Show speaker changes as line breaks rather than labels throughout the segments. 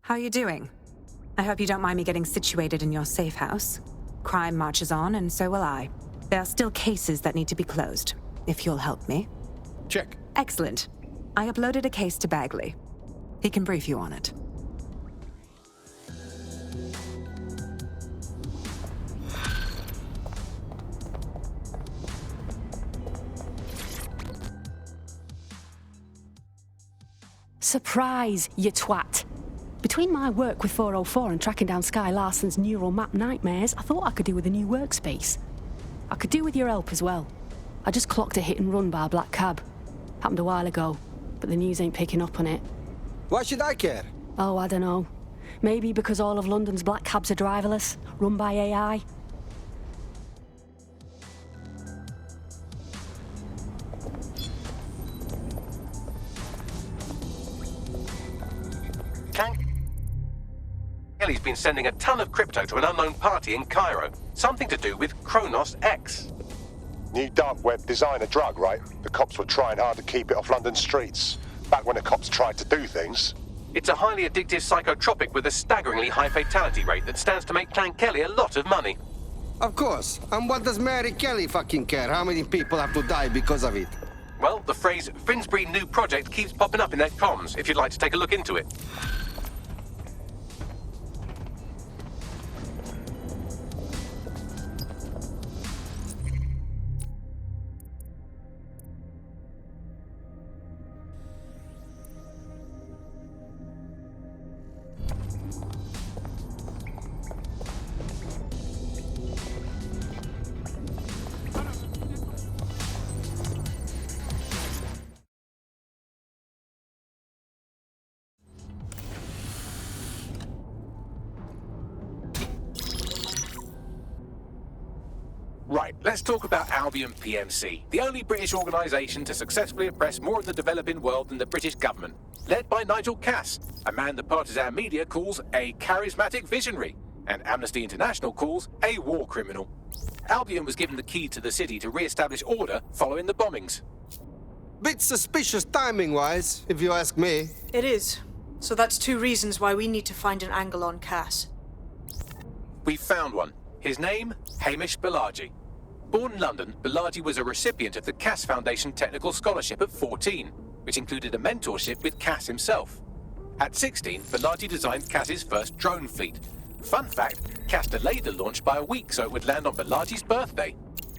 How are you doing? I hope you don't mind me getting situated in your safe house. Crime marches on, and so will I. There are still cases that need to be closed, if you'll help me.
Check.
Excellent. I uploaded a case to Bagley. He can brief you on it.
Surprise, you twat. Between my work with 404 and tracking down Sky Larson's neural map nightmares, I thought I could do with a new workspace. I could do with your help as well. I just clocked a hit and run by a black cab. Happened a while ago, but the news ain't picking up on it.
Why should I care?
Oh, I don't know. Maybe because all of London's black cabs are driverless, run by AI.
Kelly's been sending a ton of crypto to an unknown party in Cairo. Something to do with Kronos X.
New dark web designer drug, right? The cops were trying hard to keep it off London streets. Back when the cops tried to do things.
It's a highly addictive psychotropic with a staggeringly high fatality rate that stands to make Clan Kelly a lot of money.
Of course. And what does Mary Kelly fucking care? How many people have to die because of it?
Well, the phrase Finsbury New Project keeps popping up in their comms, if you'd like to take a look into it. Right, let's talk about Albion PMC, the only British organisation to successfully oppress more of the developing world than the British government. Led by Nigel Cass, a man the partisan media calls a charismatic visionary, and Amnesty International calls a war criminal. Albion was given the key to the city to re-establish order following the bombings.
Bit suspicious timing-wise, if you ask me.
It is. So that's two reasons why we need to find an angle on Cass.
We've found one. His name, Hamish Balaji. Born in London, Balaji was a recipient of the Cass Foundation Technical Scholarship at 14, which included a mentorship with Cass himself. At 16, Balaji designed Cass's first drone fleet. Fun fact, Cass delayed the launch by a week so it would land on Balaji's birthday.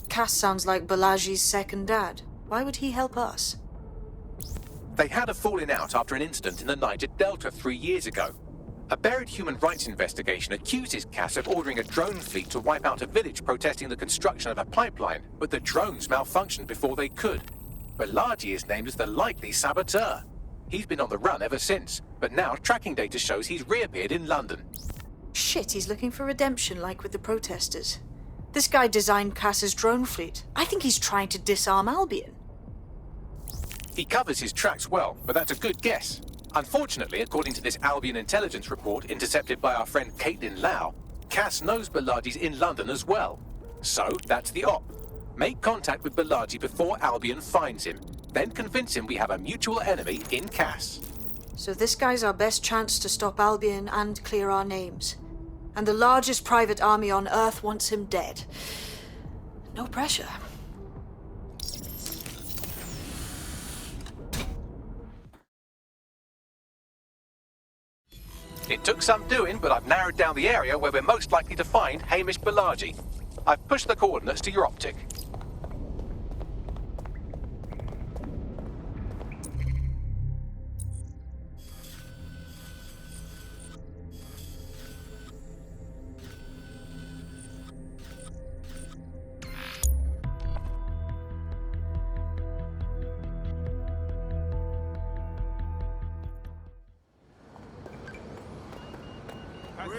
Cass sounds like Balaji's second dad. Why would he help us?
They had a falling out after an incident in the Niger Delta 3 years ago. A buried human rights investigation accuses Cass of ordering a drone fleet to wipe out a village protesting the construction of a pipeline, but the drones malfunctioned before they could. Balaji is named as the likely saboteur. He's been on the run ever since, but now tracking data shows he's reappeared in London.
Shit, he's looking for redemption like with the protesters. This guy designed Cass's drone fleet. I think he's trying to disarm Albion.
He covers his tracks well, but that's a good guess. Unfortunately, according to this Albion intelligence report intercepted by our friend Caitlin Lau, Cass knows Balaji's in London as well. So, that's the op. Make contact with Balaji before Albion finds him. Then convince him we have a mutual enemy in Cass.
So this guy's our best chance to stop Albion and clear our names. And the largest private army on Earth wants him dead. No pressure.
It took some doing, but I've narrowed down the area where we're most likely to find Hamish Balaji. I've pushed the coordinates to your optic.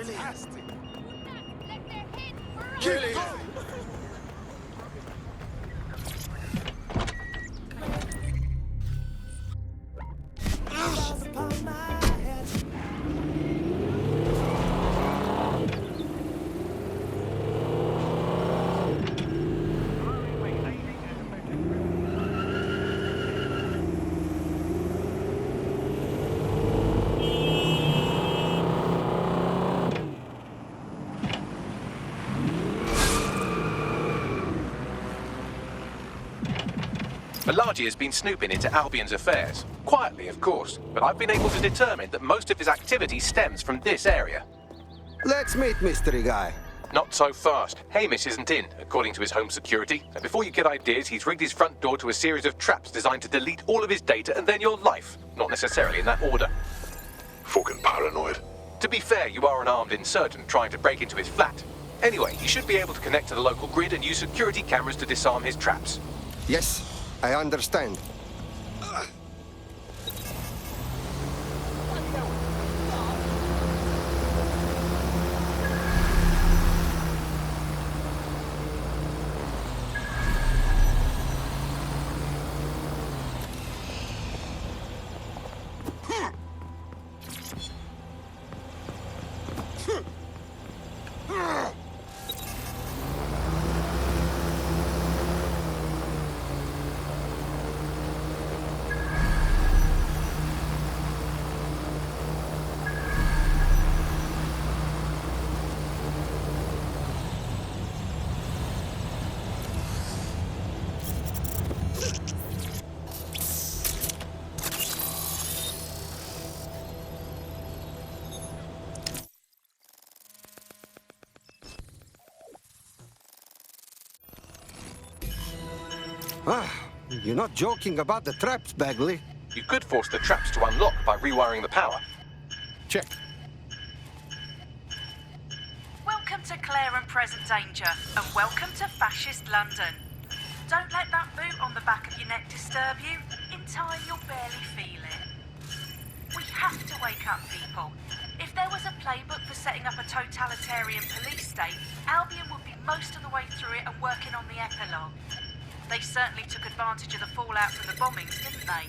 Fantastic.
Kill it!
Malaji has been snooping into Albion's affairs. Quietly, of course, but I've been able to determine that most of his activity stems from this area.
Let's meet, mystery guy.
Not so fast. Hamish isn't in, according to his home security. And before you get ideas, he's rigged his front door to a series of traps designed to delete all of his data and then your life. Not necessarily in that order.
Fucking paranoid.
To be fair, you are an armed insurgent trying to break into his flat. Anyway, you should be able to connect to the local grid and use security cameras to disarm his traps.
Yes, I understand. You're not joking about the traps, Bagley.
You could force the traps to unlock by rewiring the power.
Check.
Welcome to Claire and Present Danger, and welcome to Fascist London. Don't let that boot on the back of your neck disturb you. In time, you'll barely feel it. We have to wake up people. If there was a playbook for setting up a totalitarian police state, Albion would be most of the way through it and working on the epilogue. They certainly took advantage of the fallout from the bombings, didn't they?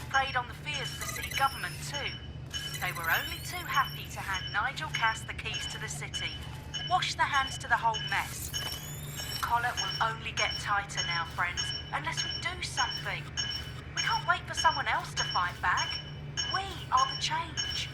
Preyed on the fears of the city government too. They were only too happy to hand Nigel Cass the keys to the city. Wash their hands to the whole mess. The collar will only get tighter now, friends, unless we do something. We can't wait for someone else to fight back. We are the change.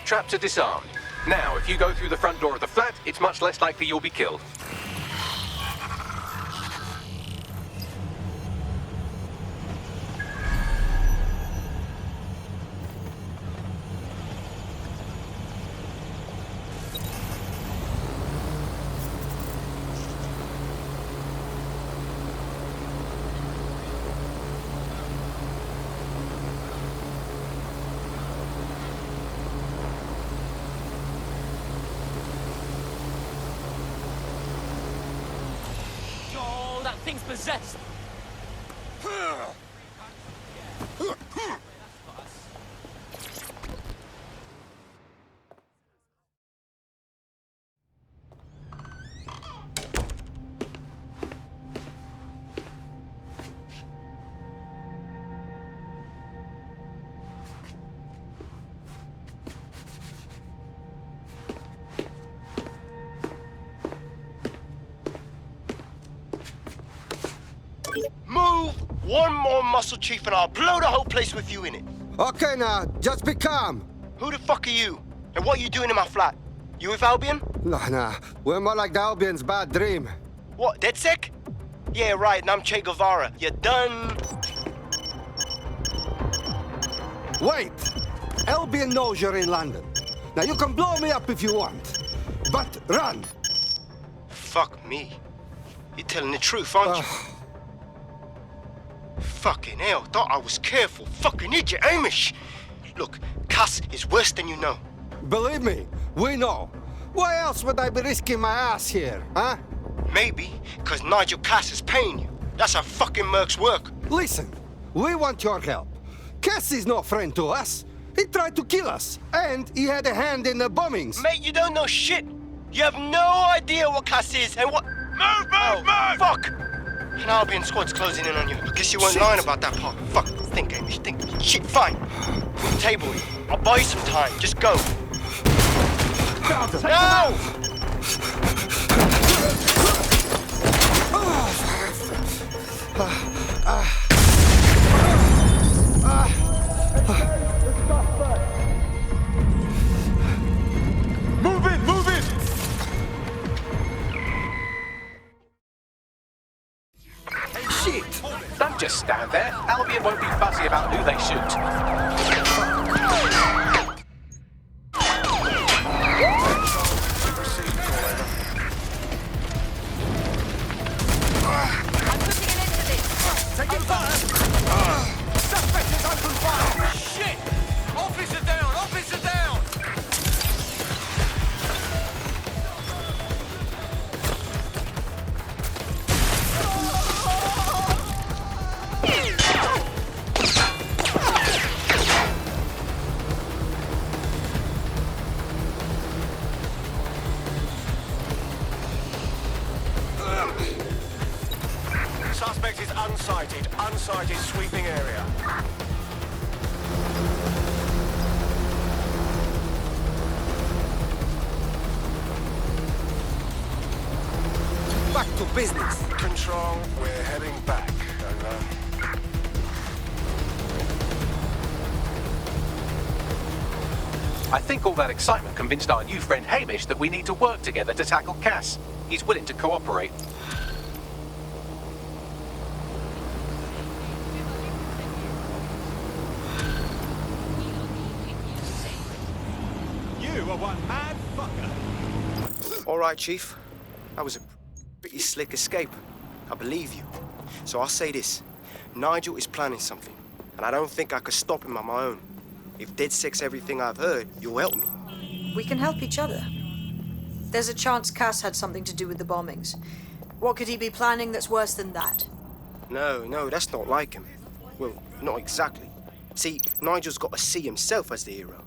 Traps are disarmed. Now, if you go through the front door of the flat, it's much less likely you'll be killed.
Thing's possessed. One more muscle chief and I'll blow the whole place with you in it.
Okay, now, just be calm.
Who the fuck are you? And what are you doing in my flat? You with Albion?
Nah. We're more like the Albion's bad dream.
What, DedSec? Yeah, right, and I'm Che Guevara. You done?
Wait! Albion knows you're in London. Now, you can blow me up if you want, but run!
Fuck me. You're telling the truth, aren't you? Fucking hell, thought I was careful. Fucking idiot, Amish! Look, Cass is worse than you know.
Believe me, we know. Why else would I be risking my ass here, huh?
Maybe, because Nigel Cass is paying you. That's how fucking mercs work.
Listen, we want your help. Cass is no friend to us. He tried to kill us, and he had a hand in the bombings.
Mate, you don't know shit. You have no idea what Cass is and what... Move! Fuck! An Albion squad's closing in on you. I guess you weren't lying about that part. Fuck, think, Amish, think. Shit, fine. Table it. I'll buy you some time. Just go. No!
Move it!
Shit! Don't just stand there. Albion won't be fussy about who they shoot.
Suspect is unsighted. Unsighted sweeping area.
Back to business.
Control, we're heading back. Over.
I think all that excitement convinced our new friend Hamish that we need to work together to tackle Cass. He's willing to cooperate.
You are one mad fucker.
All right, Chief. That was a pretty slick escape. I believe you. So I'll say this. Nigel is planning something, and I don't think I could stop him on my own. If DedSec's everything I've heard, you'll help me.
We can help each other. There's a chance Cass had something to do with the bombings. What could he be planning that's worse than that?
No, that's not like him. Well, not exactly. See, Nigel's got to see himself as the hero.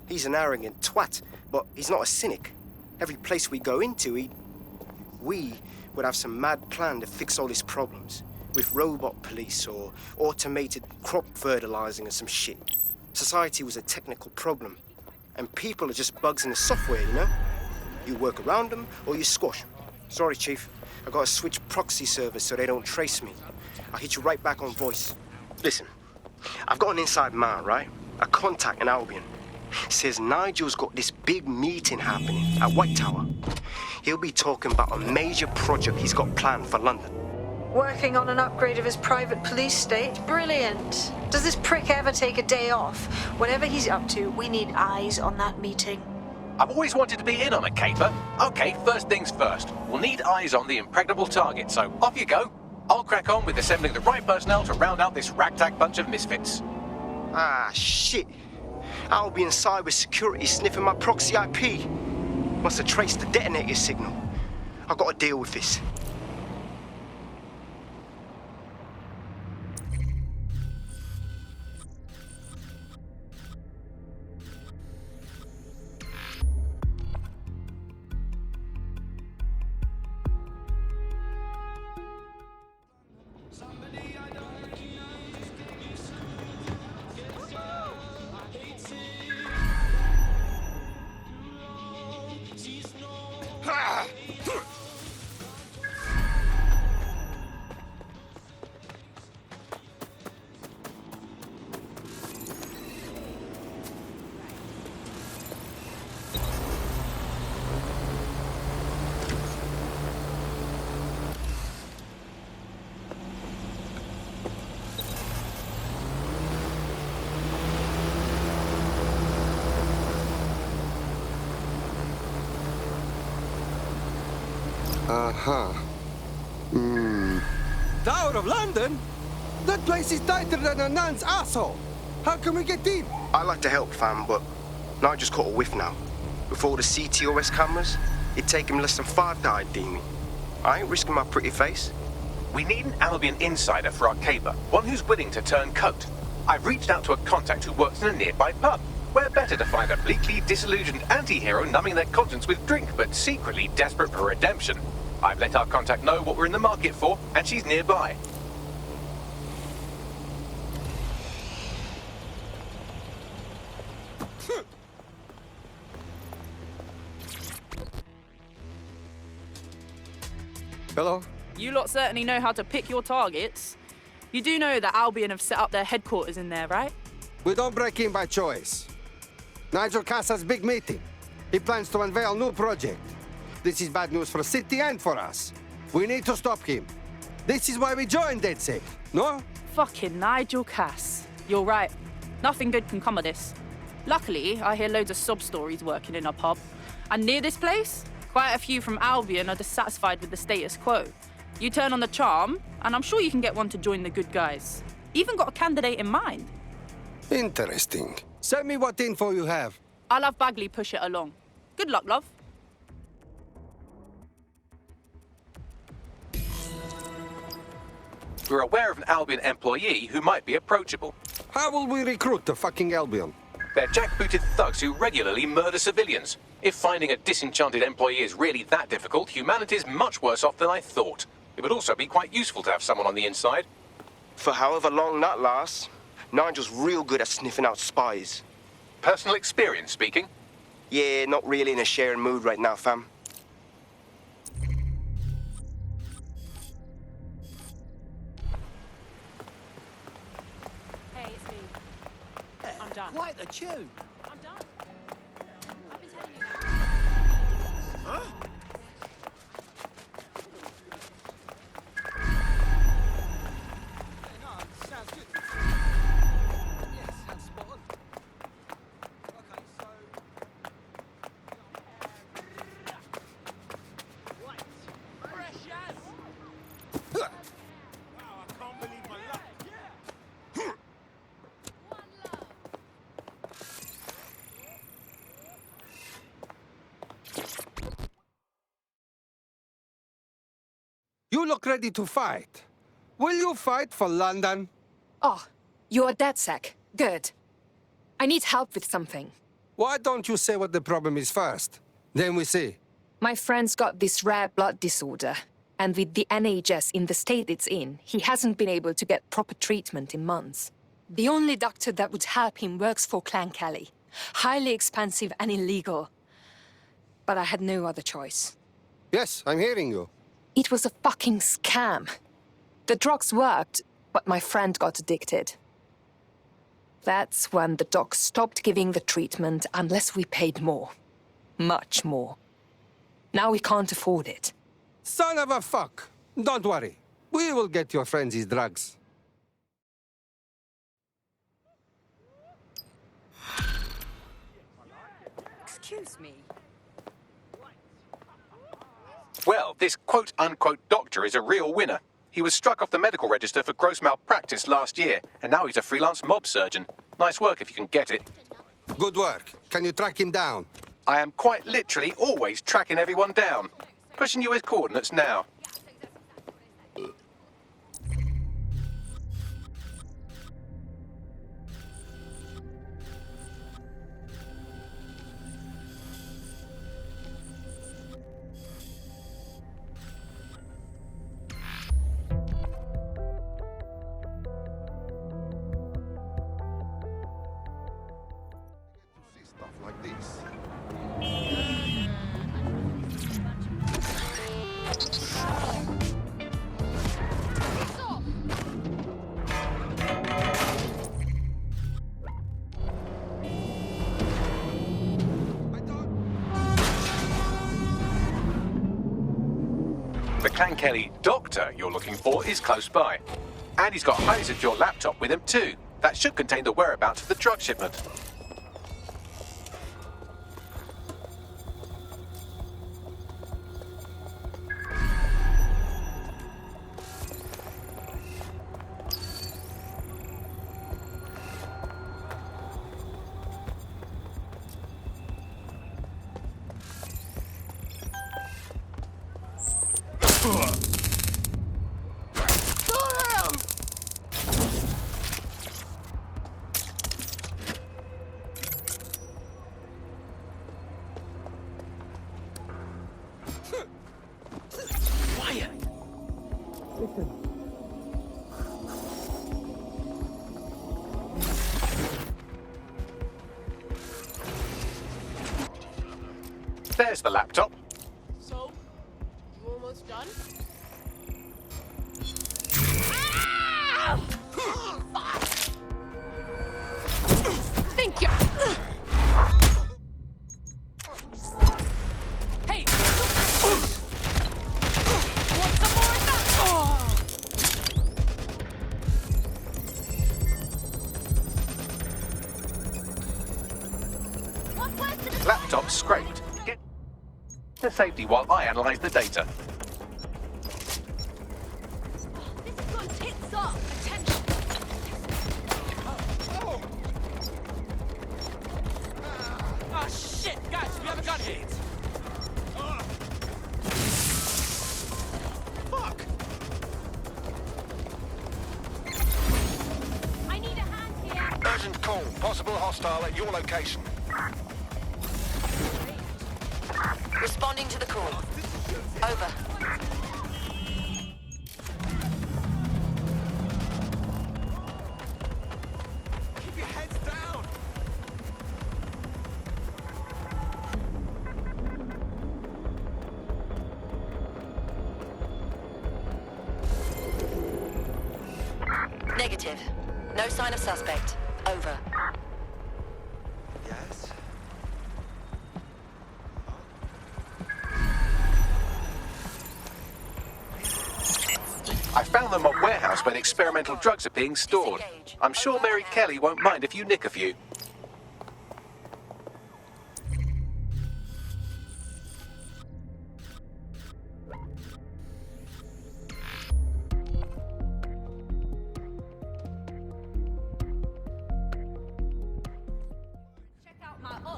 He's an arrogant twat, but he's not a cynic. Every place we go into, we would have some mad plan to fix all his problems. With robot police or automated crop fertilizing or some shit. Society was a technical problem. And people are just bugs in the software, you know? You work around them or you squash them. Sorry, Chief. I gotta switch proxy servers so they don't trace me. I'll hit you right back on voice. Listen, I've got an inside man, right? A contact in Albion. Says Nigel's got this big meeting happening at White Tower. He'll be talking about a major project he's got planned for London.
Working on an upgrade of his private police state? Brilliant. Does this prick ever take a day off? Whatever he's up to, we need eyes on that meeting.
I've always wanted to be in on a caper. Okay, first things first. We'll need eyes on the impregnable target, so off you go. I'll crack on with assembling the right personnel to round out this ragtag bunch of misfits.
Ah, shit. Albion cyber security sniffing my proxy IP. Must have traced the detonator signal. I've got to deal with this.
Uh-huh. Tower of London? That place is tighter than a nun's asshole. How can we get in?
I like to help, fam, but Nigel's caught a whiff now. With all the CTOS cameras, it'd take him less than 5 to ID me. I ain't risking my pretty face.
We need an Albion insider for our caper, one who's willing to turn coat. I've reached out to a contact who works in a nearby pub. Where better to find a bleakly disillusioned anti-hero numbing their conscience with drink, but secretly desperate for redemption. I've let our contact know what we're in the market for, and she's nearby.
Hello?
You lot certainly know how to pick your targets. You do know that Albion have set up their headquarters in there, right?
We don't break in by choice. Nigel Cass's big meeting. He plans to unveil new project. This is bad news for the city and for us. We need to stop him. This is why we joined DedSec, no?
Fucking Nigel Cass. You're right. Nothing good can come of this. Luckily, I hear loads of sob stories working in a pub. And near this place, quite a few from Albion are dissatisfied with the status quo. You turn on the charm, and I'm sure you can get one to join the good guys. Even got a candidate in mind.
Interesting. Send me what info you have.
I'll have Bagley push it along. Good luck, love.
We're aware of an Albion employee who might be approachable.
How will we recruit the fucking Albion?
They're jackbooted thugs who regularly murder civilians. If finding a disenchanted employee is really that difficult, humanity's much worse off than I thought. It would also be quite useful to have someone on the inside.
For however long that lasts, Nigel's real good at sniffing out spies.
Personal experience speaking.
Yeah, not really in a sharing mood right now, fam.
Hey, it's me. I'm done.
Quite the tune.
I'm done. I've been telling you now.
Huh? Sounds good. Yes, sounds spot on. Okay, so... Right. Fresh as... Wow, I can't believe my luck.
You look ready to fight. Will you fight for London?
Oh, you're DedSec. Good. I need help with something.
Why don't you say what the problem is first? Then we see.
My friend's got this rare blood disorder, and with the NHS in the state it's in, he hasn't been able to get proper treatment in months. The only doctor that would help him works for Clan Kelly. Highly expensive and illegal. But I had no other choice.
Yes, I'm hearing you.
It was a fucking scam. The drugs worked, but my friend got addicted. That's when the doc stopped giving the treatment unless we paid more. Much more. Now we can't afford it.
Son of a fuck. Don't worry. We will get your friends his drugs.
Excuse me.
Well, this quote-unquote doctor is a real winner. He was struck off the medical register for gross malpractice last year, and now he's a freelance mob surgeon. Nice work if you can get it.
Good work. Can you track him down?
I am quite literally always tracking everyone down. Pushing you his coordinates now.
Stuff like this.
The Clan Kelly doctor you're looking for is close by. And he's got a highly secure laptop with him too. That should contain the whereabouts of the drug shipment. There's the laptop.
So, you almost done?
Thank you. Hey! Want some more of that?
Laptop scraped. Get to safety while I analyze the data.
This has gone tits up. Attention.
Ah, shit! Guys, we have a gun here! Fuck!
I need a hand here.
Urgent call. Possible hostile at your location.
Responding to the call. Over.
Keep your heads down!
Negative. No sign of suspect. Over.
Yes?
I found them at warehouse where the experimental drugs are being stored. I'm sure Mary Kelly won't mind if you nick a few.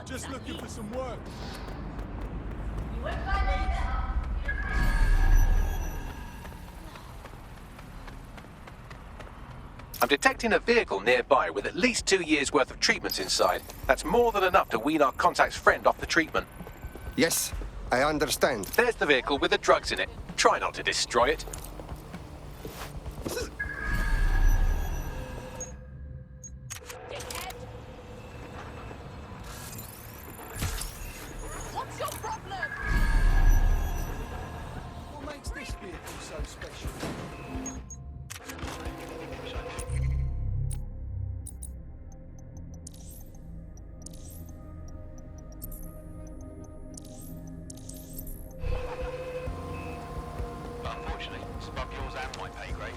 Just looking for some work.
I'm detecting a vehicle nearby with at least 2 years' worth of treatments inside. That's more than enough to wean our contact's friend off the treatment.
Yes, I understand.
There's the vehicle with the drugs in it. Try not to destroy it.
What's your problem?
What makes this vehicle so special?
Unfortunately, it's above yours and my pay grade.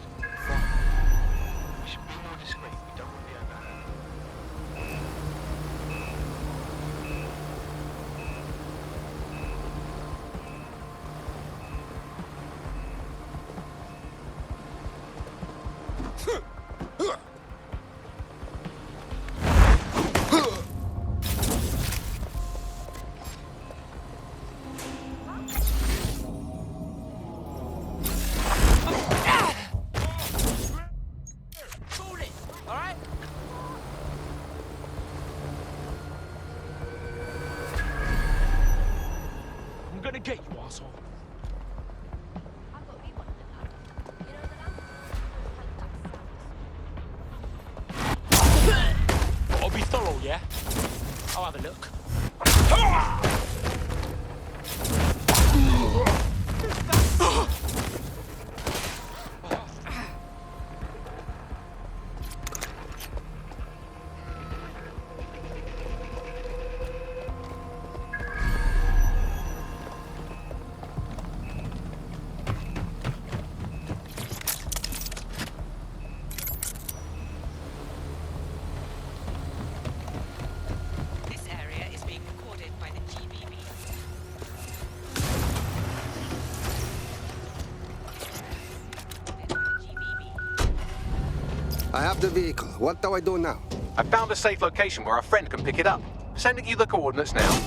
We should be more discreet. We don't want to be overheard.
Cool it, alright? I'm gonna get you, asshole. I'll be thorough, yeah? I'll have a look.
This area is being recorded by the GBB.
I have the vehicle. What do I do now?
I found a safe location where a friend can pick it up. Sending you the coordinates now.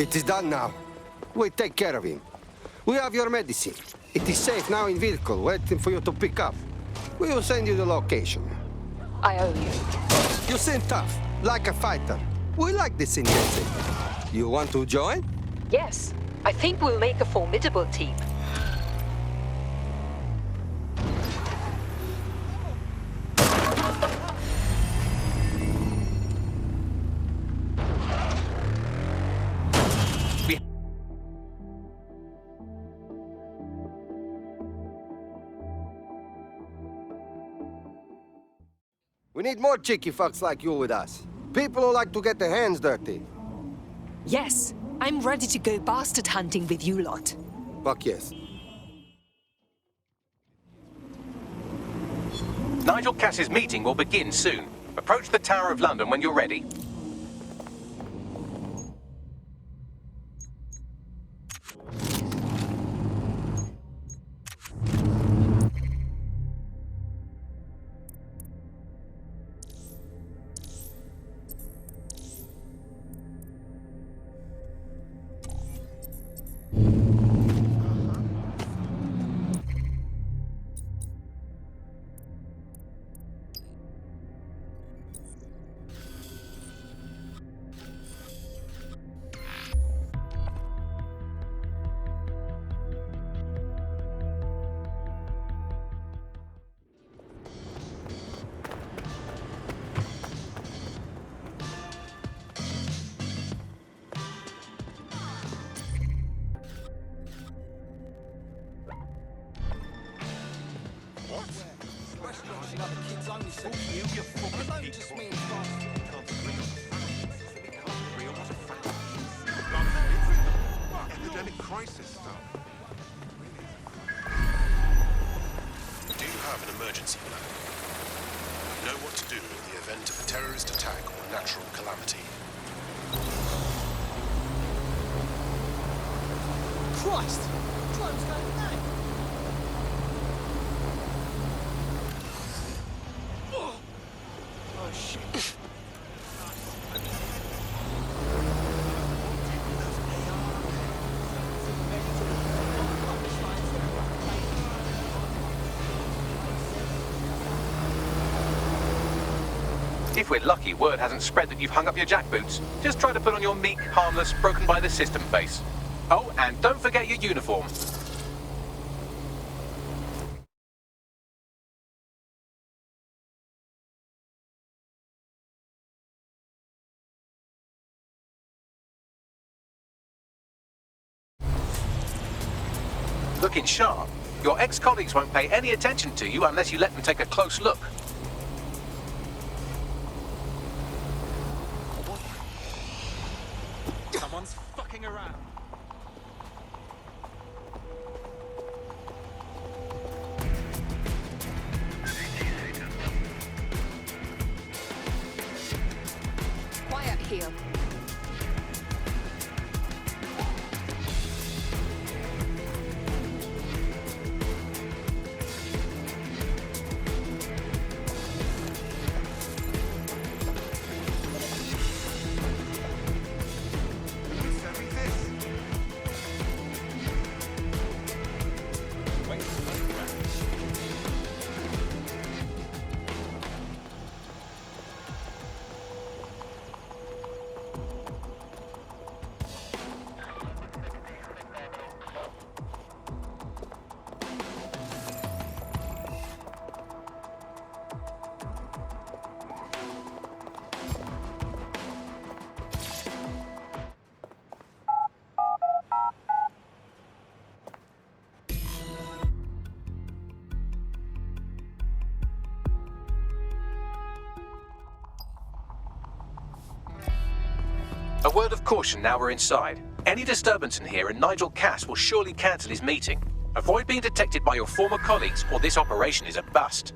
It is done now. We take care of him. We have your medicine. It is safe now in vehicle, waiting for you to pick up. We will send you the location.
I owe you.
You seem tough, like a fighter. We like this in Nancy. You want to join?
Yes, I think we'll make a formidable team.
We need more cheeky fucks like you with us. People who like to get their hands dirty.
Yes, I'm ready to go bastard hunting with you lot.
Fuck yes.
Nigel Cass's meeting will begin soon. Approach the Tower of London when you're ready.
Epidemic crisis stuff. Do you have an emergency plan? Know what to do in the event of a terrorist attack or natural calamity?
Christ! Crime's going mad! Oh shit.
If we're lucky, word hasn't spread that you've hung up your jackboots. Just try to put on your meek, harmless, broken by the system face. Oh, and don't forget your uniform. Looking sharp. Your ex-colleagues won't pay any attention to you unless you let them take a close look.
Someone's fucking around.
Quiet here.
A word of caution now we're inside. Any disturbance in here and Nigel Cass will surely cancel his meeting. Avoid being detected by your former colleagues or this operation is a bust.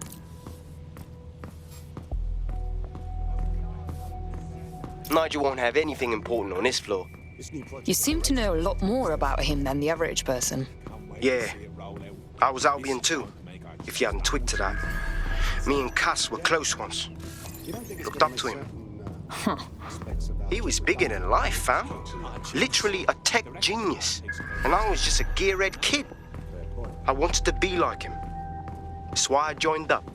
Nigel won't have anything important on this floor.
You seem to know a lot more about him than the average person.
Yeah, I was Albion too, if you hadn't twigged to that. Me and Cass were close once. Looked up to him. He was bigger than life, fam. Literally a tech genius. And I was just a gearhead kid. I wanted to be like him. That's why I joined up.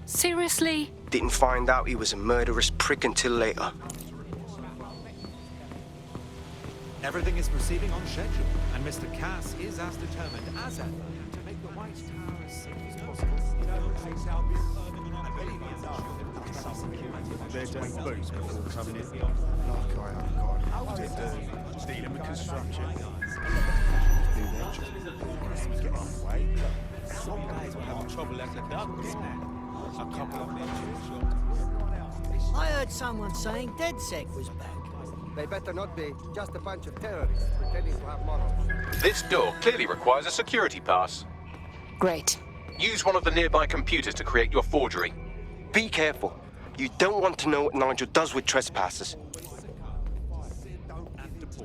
Seriously?
Didn't find out he was a murderous prick until later.
Everything is proceeding on schedule, and Mr. Cass is as determined as ever to make the White Tower as safe as possible.
They're doing boots before coming in. Dealing with construction. Do their job. Get on the way.
Some guys were having trouble at the docks now. A couple of them.
I heard someone saying DedSec was back.
They better not be. Just a bunch of terrorists pretending to have morals.
This door clearly requires a security pass.
Great.
Use one of the nearby computers to create your forgery.
Be careful. You don't want to know what Nigel does with trespassers.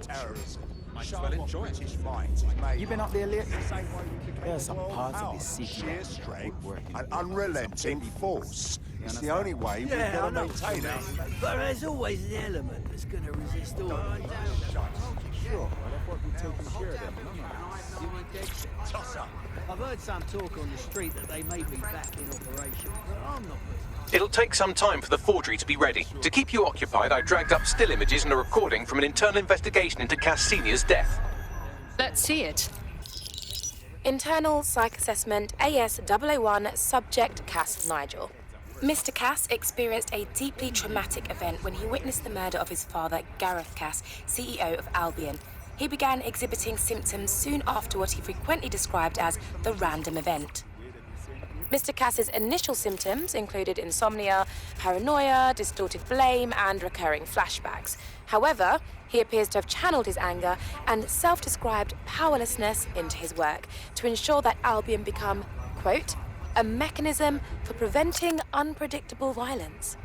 Terrorism.
Might as well enjoy it.
You been up there lately? There's some parts of this city sheer strength and unrelenting force. It's the only way we're going to maintain it.
But there's always an element that's going to resist all of it.
Sure, I thought we'd taken care of them.
You want DedSec? Toss up. I've heard some talk on the street that they may be back in operation, but I'm not.
It'll take some time for the forgery to be ready. To keep you occupied, I dragged up still images and a recording from an internal investigation into Cass Senior's death.
Let's see it.
Internal Psych Assessment AS001 Subject Cass Nigel. Mr. Cass experienced a deeply traumatic event when he witnessed the murder of his father, Gareth Cass, CEO of Albion. He began exhibiting symptoms soon after what he frequently described as the random event. Mr. Cass's initial symptoms included insomnia, paranoia, distorted blame, and recurring flashbacks. However, he appears to have channeled his anger and self-described powerlessness into his work to ensure that Albion become, quote, a mechanism for preventing unpredictable violence.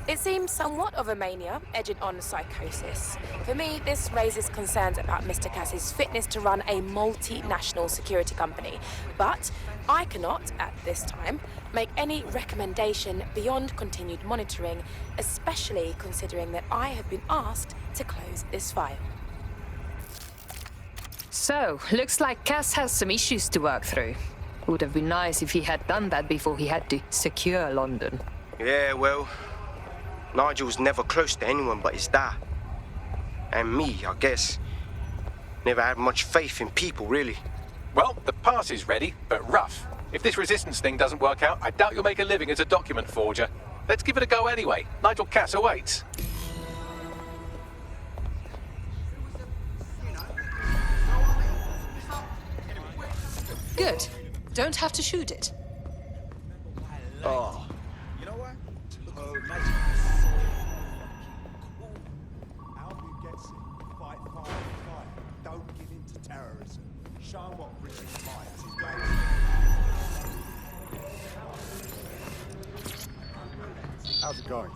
It seems somewhat of a mania, edging on psychosis. For me, this raises concerns about Mr. Cass's fitness to run a multinational security company. But I cannot, at this time, make any recommendation beyond continued monitoring, especially considering that I have been asked to close this file.
So, looks like Cass has some issues to work through. Would have been nice if he had done that before he had to secure London.
Yeah, well, Nigel's never close to anyone but his dad. And me, I guess. Never had much faith in people, really.
Well, the pass is ready, but rough. If this resistance thing doesn't work out, I doubt you'll make a living as a document forger. Let's give it a go anyway. Nigel Cass awaits.
Good. Don't have to shoot it.
Oh. You know what? Albion gets it. Fight fire, fire. Don't give in to terrorism. Show 'em what British fires is made. How's it going?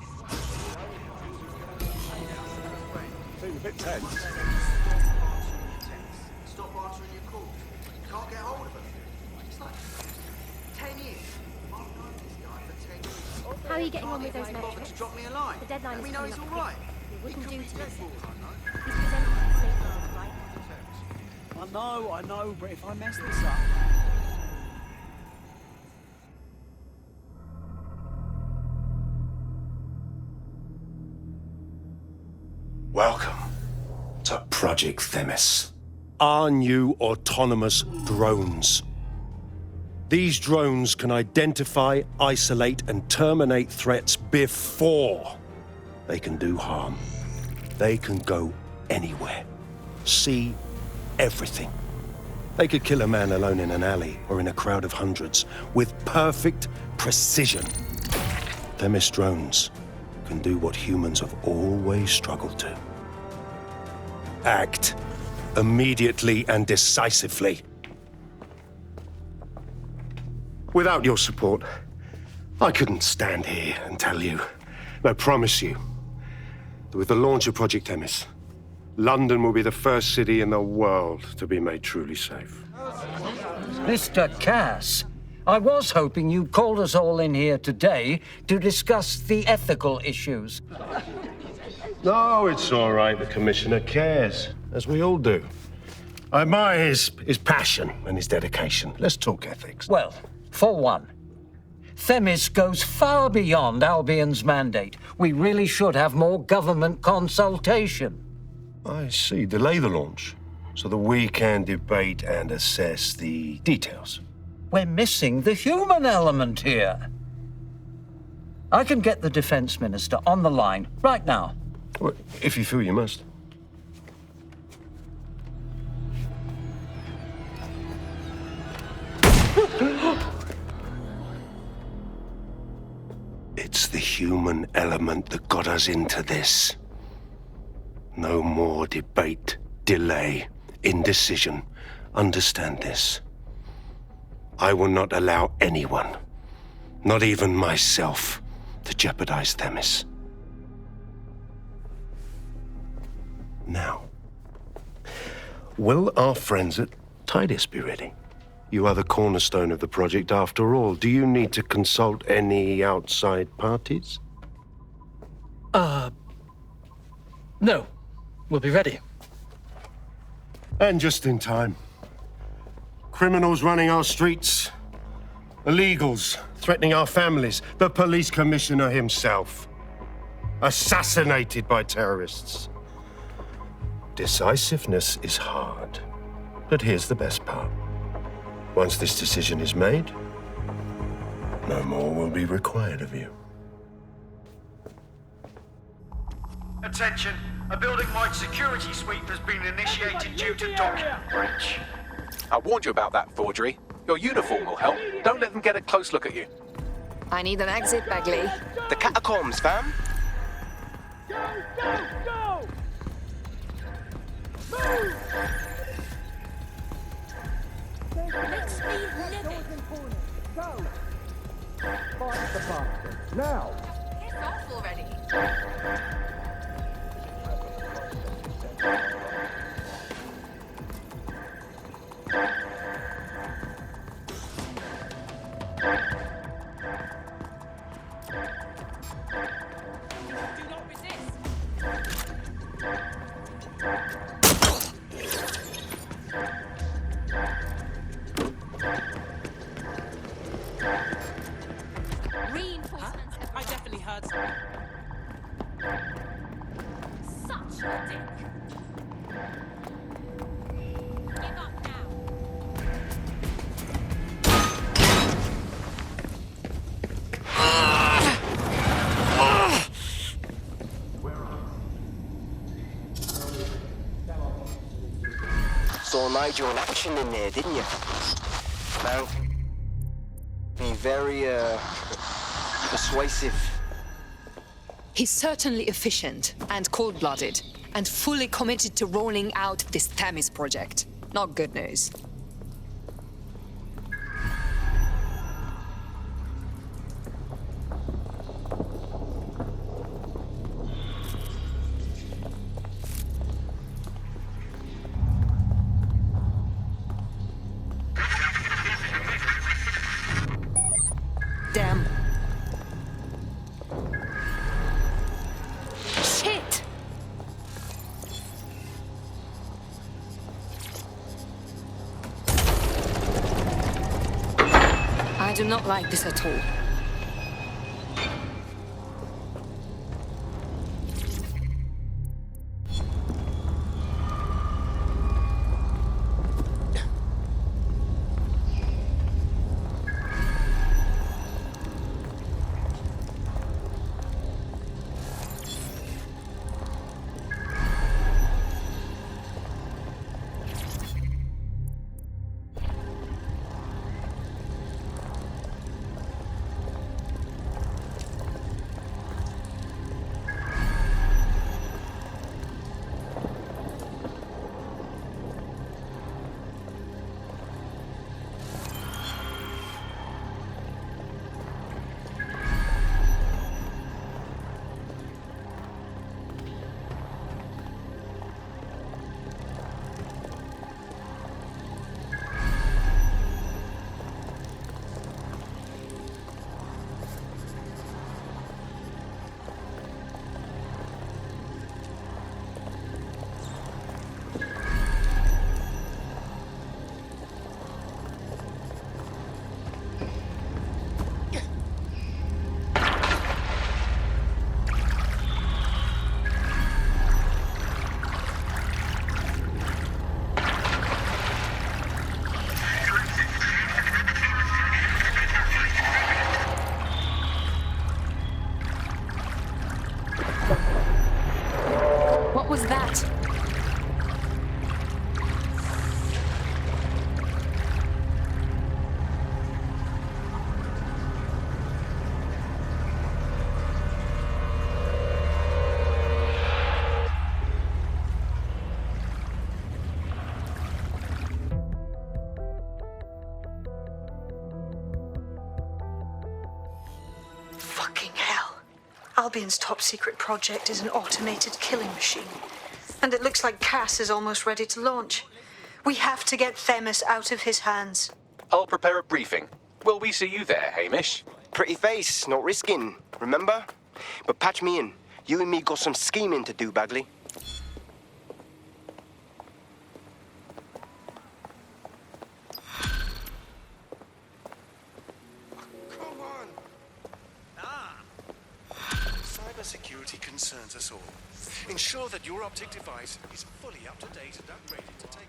Seems a bit tense.
Stop answering your calls. Can't get hold of him. It's like 10 years. I've known this guy for 10 years.
How are you getting on with those
Can't even bother
metrics?
to drop me a line.
The deadline
Let me
is
know
coming
he's
up
all right.
quick. We wouldn't do to miss it.
I
He's presenting the stakeholders, right?
I know, but if I mess this up...
Welcome to Project Themis. Our new autonomous drones. These drones can identify, isolate, and terminate threats before they can do harm. They can go anywhere, see everything. They could kill a man alone in an alley or in a crowd of hundreds with perfect precision. Themis drones can do what humans have always struggled to. Act immediately and decisively. Without your support, I couldn't stand here and tell you. I promise you that with the launch of Project Themis, London will be the first city in the world to be made truly safe.
Mr. Cass, I was hoping you'd called us all in here today to discuss the ethical issues.
No, it's all right. The Commissioner cares, as we all do. I admire his passion and his dedication. Let's talk ethics.
Well, for one, Themis goes far beyond Albion's mandate. We really should have more government consultation.
I see. Delay the launch so that we can debate and assess the details.
We're missing the human element here. I can get the Defense Minister on the line right now.
Well, if you feel you must. It's the human element that got us into this. No more debate, delay, indecision. Understand this. I will not allow anyone, not even myself, to jeopardize Themis. Now, will our friends at Titus be ready? You are the cornerstone of the project after all. Do you need to consult any outside parties?
No. We'll be ready.
And just in time. Criminals running our streets. Illegals threatening our families. The police commissioner himself. Assassinated by terrorists. Decisiveness is hard. But here's the best part. Once this decision is made, no more will be required of you.
Attention, a building-wide security sweep has been initiated due to document breach.
I warned you about that forgery. Your uniform will help. Don't let them get a close look at you.
I need an exit, Bagley.
The catacombs, fam.
Go! Move!
Let's leave living.
Go! Find the bastard. Now!
Piss off already. Do not resist. Reinforcements.
I definitely heard something.
Such a dick. Give up now.
Saw Nigel in action in there, didn't you? Man, be very, persuasive.
He's certainly efficient and cold-blooded, and fully committed to rolling out this Themis project. Not good news. Damn. Shit! I do not like this at all.
Albion's top secret project is an automated killing machine. And it looks like Cass is almost ready to launch. We have to get Themis out of his hands.
I'll prepare a briefing. Will we see you there, Hamish?
Pretty face, not risking, remember? But patch me in. You and me got some scheming to do, Bagley.
Come on! Cybersecurity concerns us all. Ensure that your optic device is fully up to date and upgraded to take